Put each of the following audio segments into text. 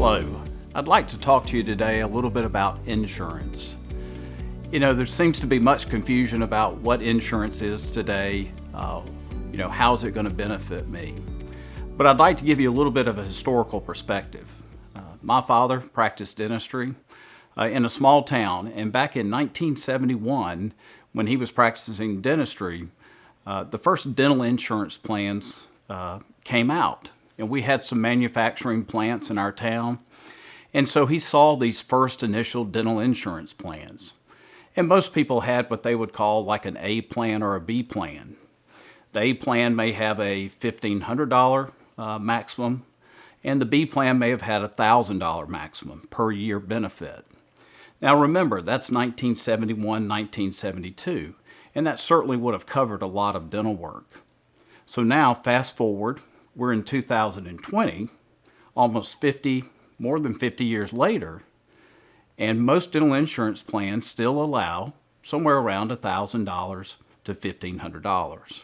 Hello. I'd like to talk to you today a little bit about insurance. There seems to be much confusion about what insurance is today. How's it going to benefit me? But I'd like to give you a little bit of a historical perspective. My father practiced dentistry in a small town, and back in 1971, when he was practicing dentistry, the first dental insurance plans came out. And we had some manufacturing plants in our town. And so he saw these first initial dental insurance plans. And most people had what they would call like an A plan or a B plan. The A plan may have a $1,500 maximum, and the B plan may have had a $1,000 maximum per year benefit. Now remember, that's 1971, 1972, and that certainly would have covered a lot of dental work. So now, fast forward, we're in 2020, more than 50 years later, and most dental insurance plans still allow somewhere around $1,000 to $1,500.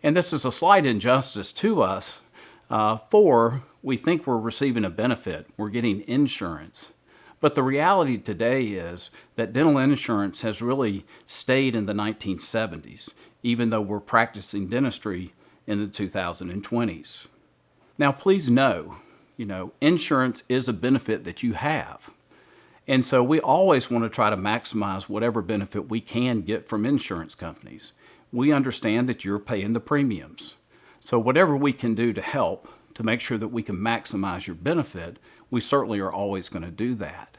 And this is a slight injustice to us, for we think we're receiving a benefit, we're getting insurance. But the reality today is that dental insurance has really stayed in the 1970s, even though we're practicing dentistry in the 2020s. Now, please know, insurance is a benefit that you have. And so we always want to try to maximize whatever benefit we can get from insurance companies. We understand that you're paying the premiums. So whatever we can do to help to make sure that we can maximize your benefit, we certainly are always going to do that.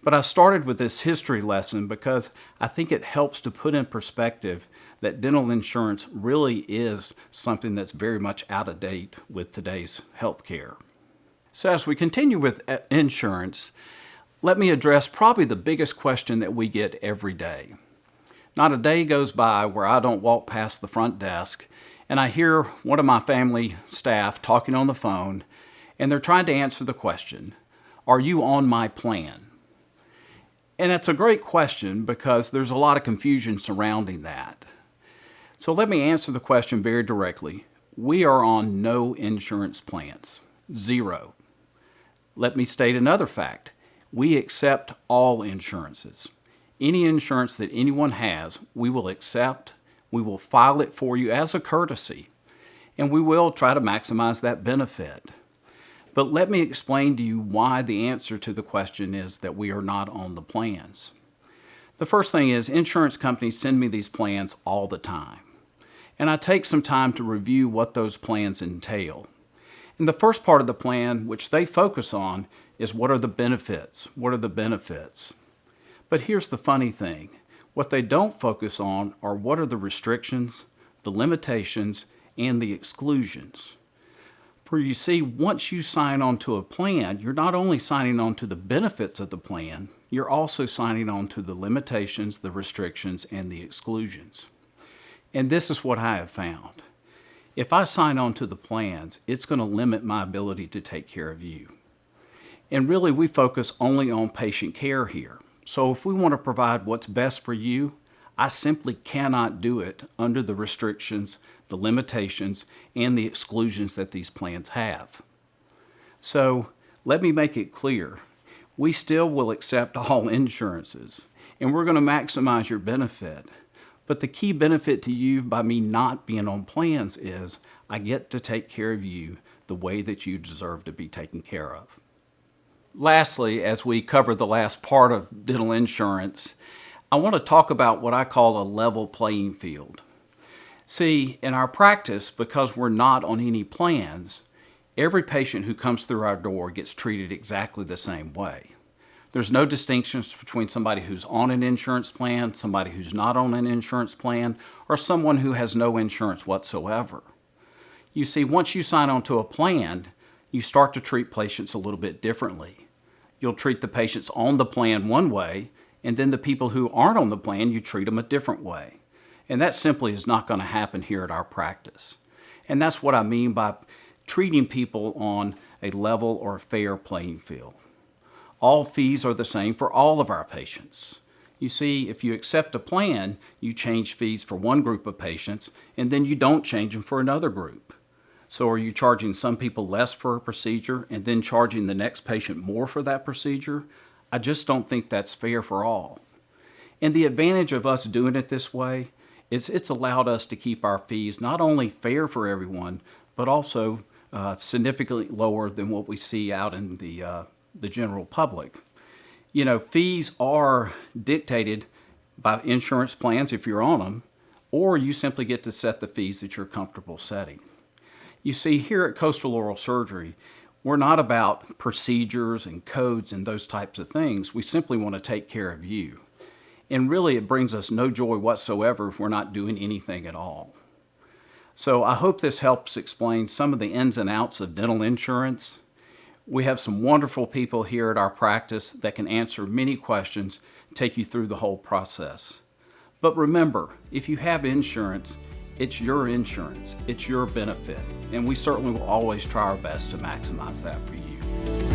But I started with this history lesson because I think it helps to put in perspective that dental insurance really is something that's very much out of date with today's healthcare. So as we continue with insurance, let me address probably the biggest question that we get every day. Not a day goes by where I don't walk past the front desk and I hear one of my family staff talking on the phone, and they're trying to answer the question, "Are you on my plan?" And that's a great question because there's a lot of confusion surrounding that. So let me answer the question very directly. We are on no insurance plans. Zero. Let me state another fact. We accept all insurances. Any insurance that anyone has, we will accept. We will file it for you as a courtesy, and we will try to maximize that benefit. But let me explain to you why the answer to the question is that we are not on the plans. The first thing is insurance companies send me these plans all the time. And I take some time to review what those plans entail. And the first part of the plan, which they focus on, is what are the benefits? What are the benefits? But here's the funny thing. What they don't focus on are what are the restrictions, the limitations, and the exclusions. For you see, once you sign on to a plan, you're not only signing on to the benefits of the plan, you're also signing on to the limitations, the restrictions, and the exclusions. And this is what I have found. If I sign on to the plans, it's going to limit my ability to take care of you. And really, we focus only on patient care here. So if we want to provide what's best for you, I simply cannot do it under the restrictions, the limitations, and the exclusions that these plans have. So let me make it clear. We still will accept all insurances, and we're going to maximize your benefit. But the key benefit to you by me not being on plans is I get to take care of you the way that you deserve to be taken care of. Lastly, as we cover the last part of dental insurance, I want to talk about what I call a level playing field. See, in our practice, because we're not on any plans, every patient who comes through our door gets treated exactly the same way. There's no distinctions between somebody who's on an insurance plan, somebody who's not on an insurance plan, or someone who has no insurance whatsoever. You see, once you sign on to a plan, you start to treat patients a little bit differently. You'll treat the patients on the plan one way, and then the people who aren't on the plan, you treat them a different way. And that simply is not going to happen here at our practice. And that's what I mean by treating people on a level or a fair playing field. All fees are the same for all of our patients. You see, if you accept a plan, you change fees for one group of patients, and then you don't change them for another group. So are you charging some people less for a procedure and then charging the next patient more for that procedure? I just don't think that's fair for all. And the advantage of us doing it this way is it's allowed us to keep our fees not only fair for everyone, but also significantly lower than what we see out in the general public. You know, fees are dictated by insurance plans if you're on them, or you simply get to set the fees that you're comfortable setting. You see, here at Coastal Oral Surgery, we're not about procedures and codes and those types of things. We simply want to take care of you. And really, it brings us no joy whatsoever if we're not doing anything at all. So I hope this helps explain some of the ins and outs of dental insurance. We have some wonderful people here at our practice that can answer many questions, take you through the whole process. But remember, if you have insurance, it's your insurance, it's your benefit, and we certainly will always try our best to maximize that for you.